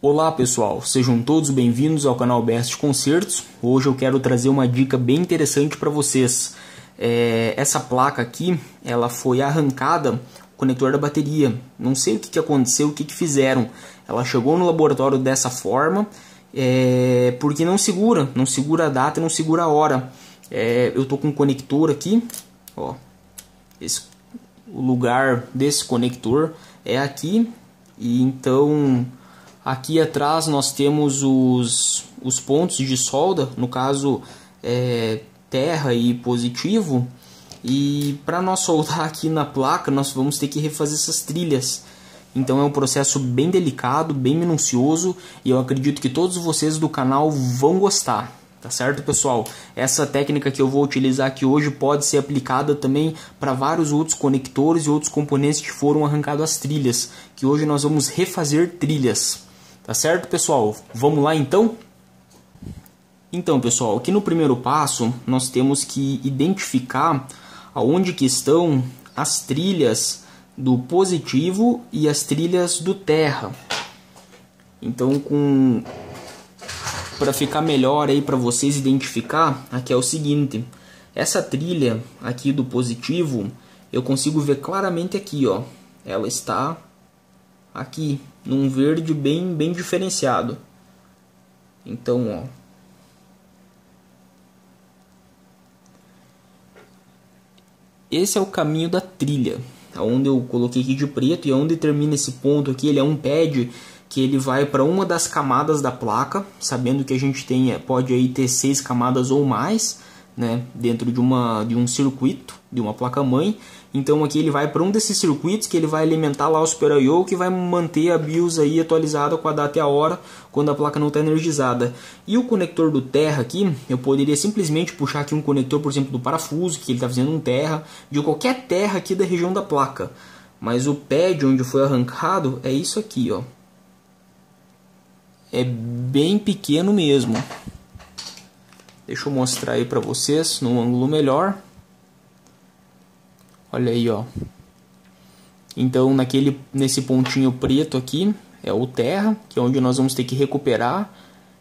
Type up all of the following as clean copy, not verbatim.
Olá pessoal, sejam todos bem-vindos ao canal Best Concertos. Hoje eu quero trazer uma dica bem interessante para vocês. Essa placa aqui, ela foi arrancada, o conector da bateria. Não sei o que aconteceu, o que fizeram. Ela chegou no laboratório dessa forma, porque não segura a data e não segura a hora. Eu tô com um conector aqui, ó. O lugar desse conector é aqui, e então aqui atrás nós temos os pontos de solda, no caso terra e positivo, e para nós soldar aqui na placa nós vamos ter que refazer essas trilhas. Então é um processo bem delicado, bem minucioso, e eu acredito que todos vocês do canal vão gostar. Tá certo, pessoal? Essa técnica que eu vou utilizar aqui hoje pode ser aplicada também para vários outros conectores e outros componentes que foram arrancados as trilhas, que hoje nós vamos refazer trilhas. Tá certo, pessoal? Vamos lá então? Então, pessoal, aqui no primeiro passo nós temos que identificar aonde que estão as trilhas do positivo e as trilhas do terra. Então, para ficar melhor aí para vocês identificar, aqui é o seguinte: essa trilha aqui do positivo, eu consigo ver claramente aqui, ó. Ela está aqui num verde bem diferenciado. Então, ó, esse é o caminho da trilha, onde eu coloquei aqui de preto, e onde termina esse ponto aqui, ele é um pad que ele vai para uma das camadas da placa, sabendo que a gente pode aí ter 6 camadas ou mais, né, dentro de um circuito, de uma placa-mãe. Então aqui ele vai para um desses circuitos, que ele vai alimentar lá o Super I/O, que vai manter a BIOS aí atualizada com a data e a hora, quando a placa não está energizada. E o conector do terra aqui, eu poderia simplesmente puxar aqui um conector, por exemplo, do parafuso, que ele está fazendo um terra, de qualquer terra aqui da região da placa. Mas o pad onde foi arrancado é isso aqui, ó. É bem pequeno mesmo. Deixa eu mostrar aí para vocês num ângulo melhor. Olha aí, ó. Então nesse pontinho preto aqui é o terra, que é onde nós vamos ter que recuperar,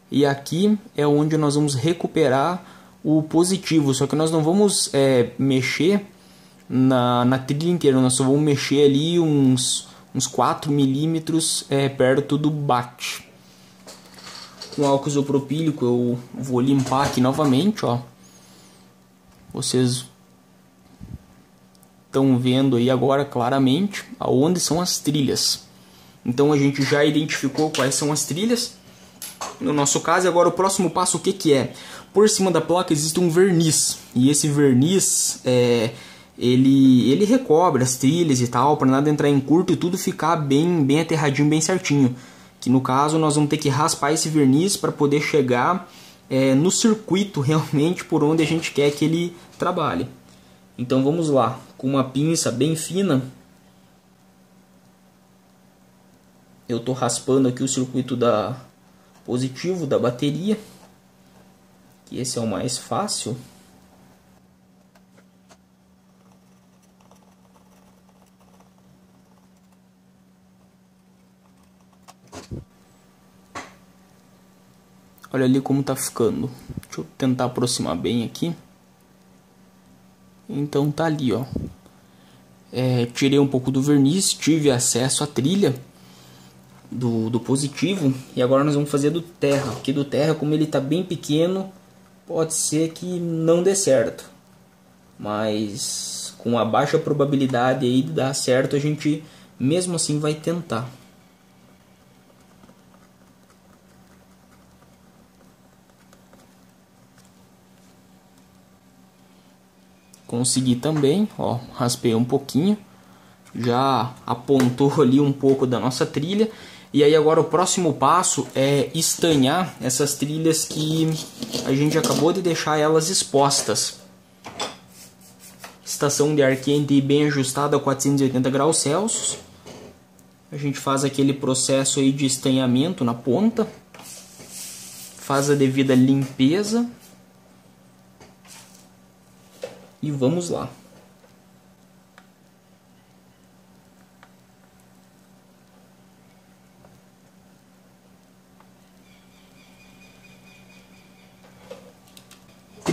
e aqui é onde nós vamos recuperar o positivo. Só que nós não vamos mexer na trilha inteira, nós só vamos mexer ali uns 4 milímetros perto do bate. Com álcool isopropílico eu vou limpar aqui novamente, ó. Vocês estão vendo aí agora claramente aonde são as trilhas. Então a gente já identificou quais são as trilhas no nosso caso. E agora o próximo passo, o que é? Por cima da placa existe um verniz, e esse verniz ele recobre as trilhas e tal, para nada entrar em curto e tudo ficar bem aterradinho, bem certinho. Que no caso nós vamos ter que raspar esse verniz para poder chegar no circuito realmente por onde a gente quer que ele trabalhe. Então vamos lá, com uma pinça bem fina, eu estou raspando aqui o circuito positivo da bateria, que esse é o mais fácil. Olha ali como tá ficando. Deixa eu tentar aproximar bem aqui. Então tá ali, ó. Tirei um pouco do verniz, tive acesso à trilha do positivo, e agora nós vamos fazer do terra. Porque do terra, como ele tá bem pequeno, pode ser que não dê certo. Mas com a baixa probabilidade aí de dar certo, a gente mesmo assim vai tentar. Consegui também, ó, raspei um pouquinho, já apontou ali um pouco da nossa trilha. E aí agora o próximo passo é estanhar essas trilhas que a gente acabou de deixar elas expostas. Estação de ar quente bem ajustada a 480 graus Celsius. A gente faz aquele processo aí de estanhamento na ponta, faz a devida limpeza. E vamos lá.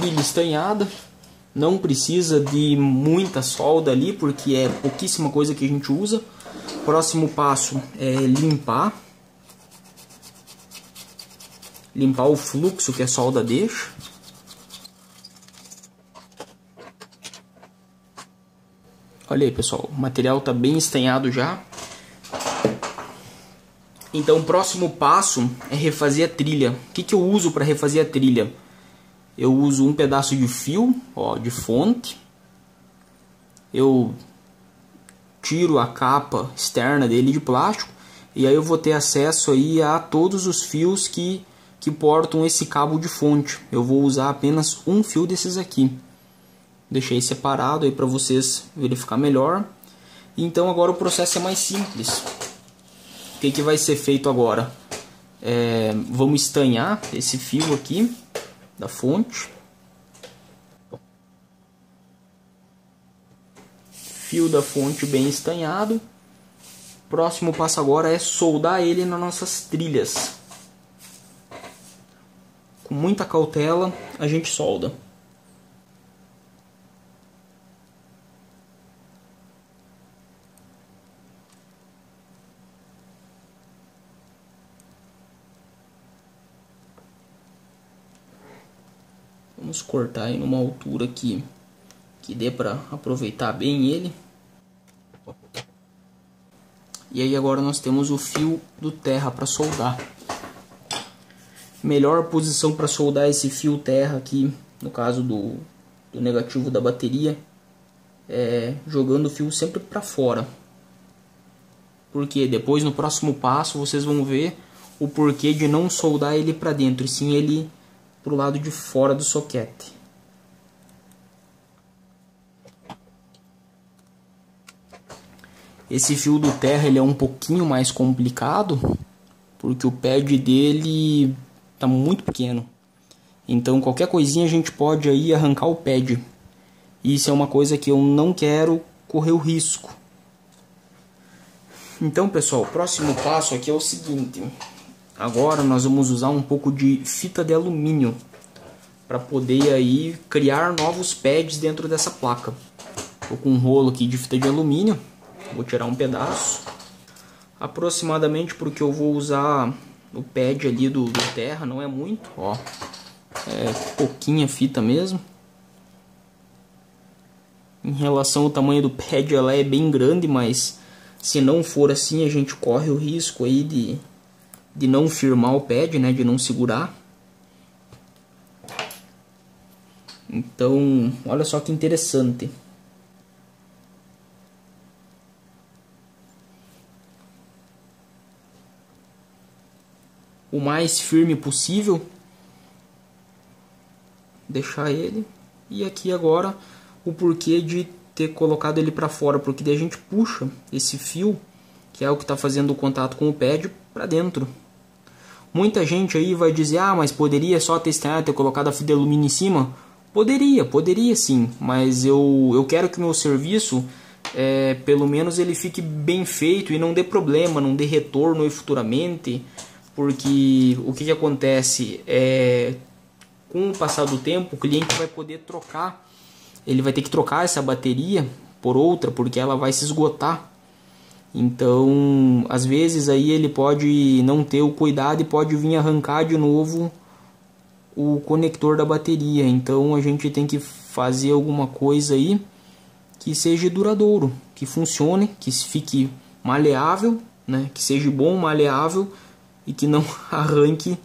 trilha estanhada. Não precisa de muita solda ali, porque é pouquíssima coisa que a gente usa. Próximo passo é limpar. Limpar o fluxo que a solda deixa. Olha aí, pessoal, o material está bem estanhado já. Então o próximo passo é refazer a trilha. O que eu uso para refazer a trilha? Eu uso um pedaço de fio, ó, de fonte. Eu tiro a capa externa dele de plástico. E aí eu vou ter acesso aí a todos os fios que portam esse cabo de fonte. Eu vou usar apenas um fio desses aqui. Deixei separado aí para vocês verificar melhor. Então agora o processo é mais simples. O que vai ser feito agora? Vamos estanhar esse fio aqui da fonte. Fio da fonte bem estanhado. Próximo passo agora é soldar ele nas nossas trilhas. Com muita cautela a gente solda. Vamos cortar aí numa altura que dê para aproveitar bem ele. E aí agora nós temos o fio do terra para soldar. Melhor posição para soldar esse fio terra aqui, no caso do negativo da bateria, é jogando o fio sempre para fora. Porque depois no próximo passo vocês vão ver o porquê de não soldar ele para dentro, e sim ele pro lado de fora do soquete. Esse fio do terra ele é um pouquinho mais complicado, porque o pad dele tá muito pequeno. Então qualquer coisinha a gente pode aí arrancar o pad. Isso é uma coisa que eu não quero correr o risco. Então pessoal, o próximo passo aqui é o seguinte. Agora nós vamos usar um pouco de fita de alumínio para poder aí criar novos pads dentro dessa placa. Estou com um rolo aqui de fita de alumínio, vou tirar um pedaço, aproximadamente porque eu vou usar o pad ali do terra, não é muito, ó, é pouquinha fita mesmo. Em relação ao tamanho do pad, ela é bem grande, mas se não for assim a gente corre o risco aí de não firmar o pad, né, de não segurar. Então, olha só que interessante. O mais firme possível. Deixar ele. E aqui agora o porquê de ter colocado ele para fora, porque daí a gente puxa esse fio, que é o que está fazendo o contato com o pad, para dentro. Muita gente aí vai dizer, ah, mas poderia só ter colocado a fita de alumínio em cima? Poderia sim, mas eu quero que o meu serviço, pelo menos ele fique bem feito e não dê problema, não dê retorno aí futuramente, porque o que acontece com o passar do tempo, o cliente vai poder trocar, ele vai ter que trocar essa bateria por outra, porque ela vai se esgotar. Então, às vezes aí ele pode não ter o cuidado e pode vir arrancar de novo o conector da bateria. Então a gente tem que fazer alguma coisa aí que seja duradouro, que funcione, que fique maleável, né? Que seja bom, maleável e que não arranque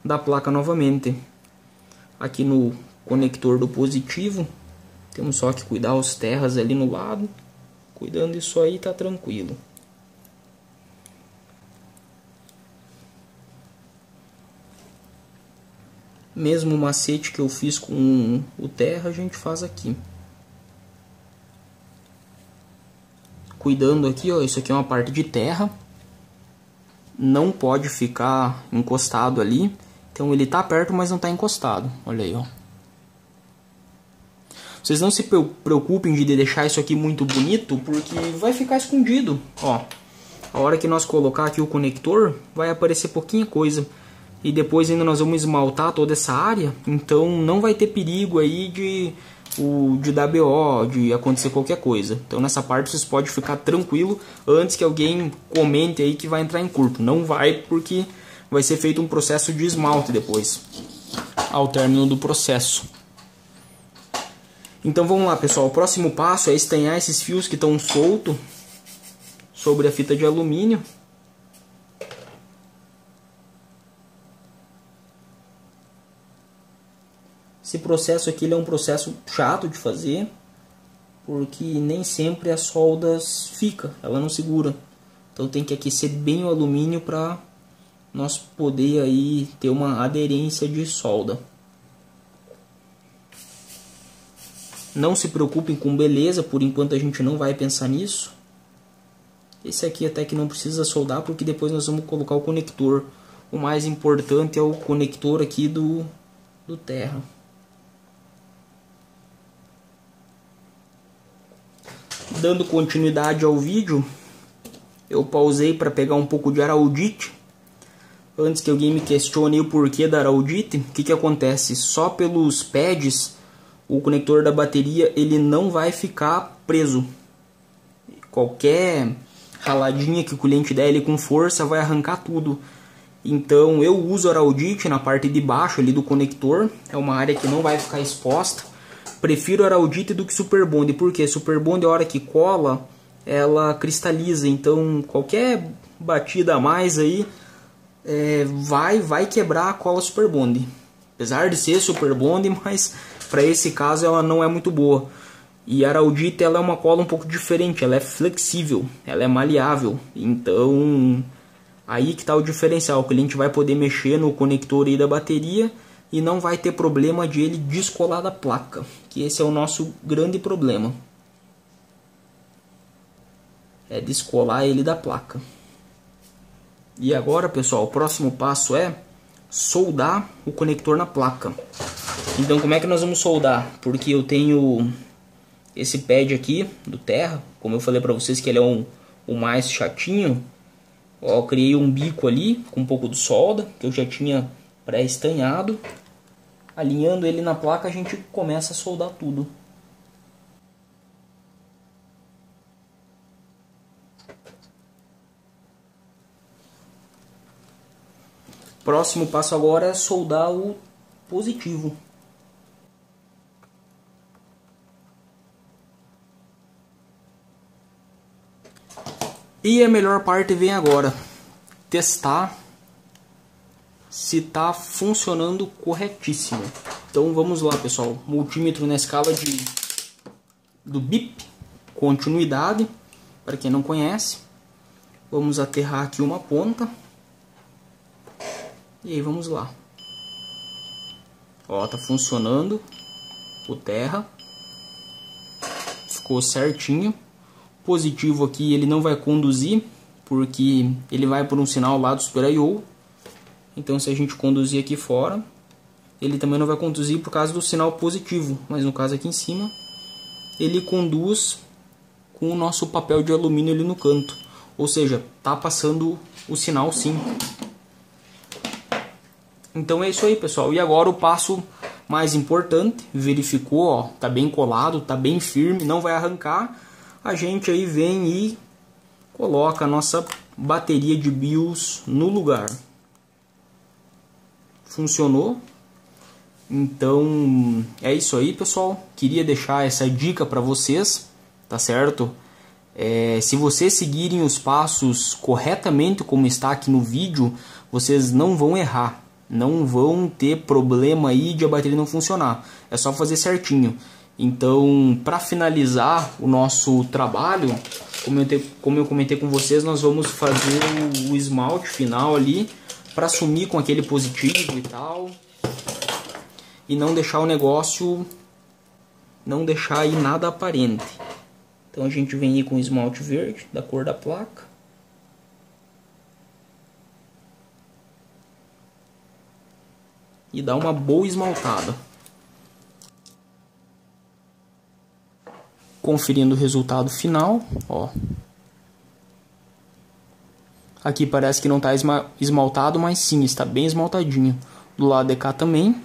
da placa novamente. Aqui no conector do positivo temos só que cuidar os terras ali no lado. Cuidando disso aí tá tranquilo. Mesmo macete que eu fiz com o terra, a gente faz aqui. Cuidando aqui, ó, isso aqui é uma parte de terra. Não pode ficar encostado ali. Então ele tá perto, mas não tá encostado. Olha aí, ó. Vocês não se preocupem de deixar isso aqui muito bonito, porque vai ficar escondido, ó. A hora que nós colocar aqui o conector, vai aparecer pouquinha coisa. e depois ainda nós vamos esmaltar toda essa área, então não vai ter perigo aí de dar BO, de acontecer qualquer coisa. Então nessa parte vocês podem ficar tranquilo antes que alguém comente aí que vai entrar em curto. Não vai, porque vai ser feito um processo de esmalte depois, ao término do processo. Então vamos lá, pessoal, o próximo passo é estanhar esses fios que estão soltos sobre a fita de alumínio. Esse processo aqui ele é um processo chato de fazer, porque nem sempre a solda fica, ela não segura. Então tem que aquecer bem o alumínio para nós poder aí ter uma aderência de solda. Não se preocupem com beleza, por enquanto a gente não vai pensar nisso. Esse aqui até que não precisa soldar, porque depois nós vamos colocar o conector. O mais importante é o conector aqui do terra. Dando continuidade ao vídeo, eu pausei para pegar um pouco de araudite. Antes que alguém me questione o porquê da araudite, o que acontece? Só pelos pads, o conector da bateria ele não vai ficar preso. Qualquer raladinha que o cliente der ele com força vai arrancar tudo. Então eu uso araudite na parte de baixo ali do conector. É uma área que não vai ficar exposta. Prefiro araudite do que super bond. Porque super bond a hora que cola ela cristaliza. Então qualquer batida a mais aí vai quebrar a cola super bond. Apesar de ser super bond, mas para esse caso ela não é muito boa. E a araudite ela é uma cola um pouco diferente, ela é flexível, ela é maleável. Então aí que está o diferencial, o cliente vai poder mexer no conector aí da bateria e não vai ter problema de ele descolar da placa, que esse é o nosso grande problema. É descolar ele da placa. E agora, pessoal, o próximo passo é soldar o conector na placa. Então como é que nós vamos soldar? Porque eu tenho esse pad aqui do terra, como eu falei para vocês que ele é o mais chatinho. Ó, eu criei um bico ali com um pouco de solda que eu já tinha pré-estanhado. Alinhando ele na placa a gente começa a soldar tudo. Próximo passo agora é soldar o positivo. E a melhor parte vem agora, testar se está funcionando corretíssimo. Então vamos lá, pessoal, multímetro na escala do BIP, continuidade, para quem não conhece. Vamos aterrar aqui uma ponta. E aí vamos lá. Ó, tá funcionando o terra. Ficou certinho. Positivo aqui ele não vai conduzir, porque ele vai por um sinal lá do Super I/O. Então se a gente conduzir aqui fora, ele também não vai conduzir por causa do sinal positivo. Mas no caso aqui em cima, ele conduz com o nosso papel de alumínio ali no canto. Ou seja, tá passando o sinal sim. Então é isso aí, pessoal. E agora o passo mais importante, verificou, ó, tá bem colado, tá bem firme, não vai arrancar. A gente aí vem e coloca a nossa bateria de BIOS no lugar. Funcionou? Então é isso aí, pessoal. Queria deixar essa dica para vocês, tá certo? Se vocês seguirem os passos corretamente como está aqui no vídeo, vocês não vão errar. Não vão ter problema aí de a bateria não funcionar. É só fazer certinho. Então, para finalizar o nosso trabalho, como eu comentei com vocês, nós vamos fazer o esmalte final ali para sumir com aquele positivo e tal. E não deixar o negócio, não deixar aí nada aparente. Então a gente vem aí com esmalte verde, da cor da placa. E dá uma boa esmaltada. Conferindo o resultado final, ó. Aqui parece que não está esmaltado, mas sim, está bem esmaltadinho. Do lado de cá também.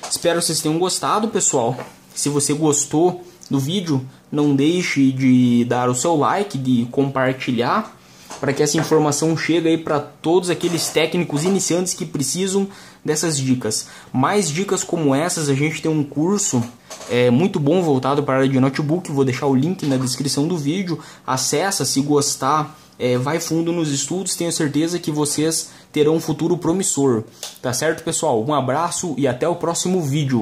Espero que vocês tenham gostado, pessoal. Se você gostou do vídeo, não deixe de dar o seu like, de compartilhar, para que essa informação chegue aí para todos aqueles técnicos iniciantes que precisam dessas dicas. Mais dicas como essas, a gente tem um curso muito bom voltado para a área de notebook. Vou deixar o link na descrição do vídeo. Acessa, se gostar, vai fundo nos estudos. Tenho certeza que vocês terão um futuro promissor. Tá certo, pessoal? Um abraço e até o próximo vídeo.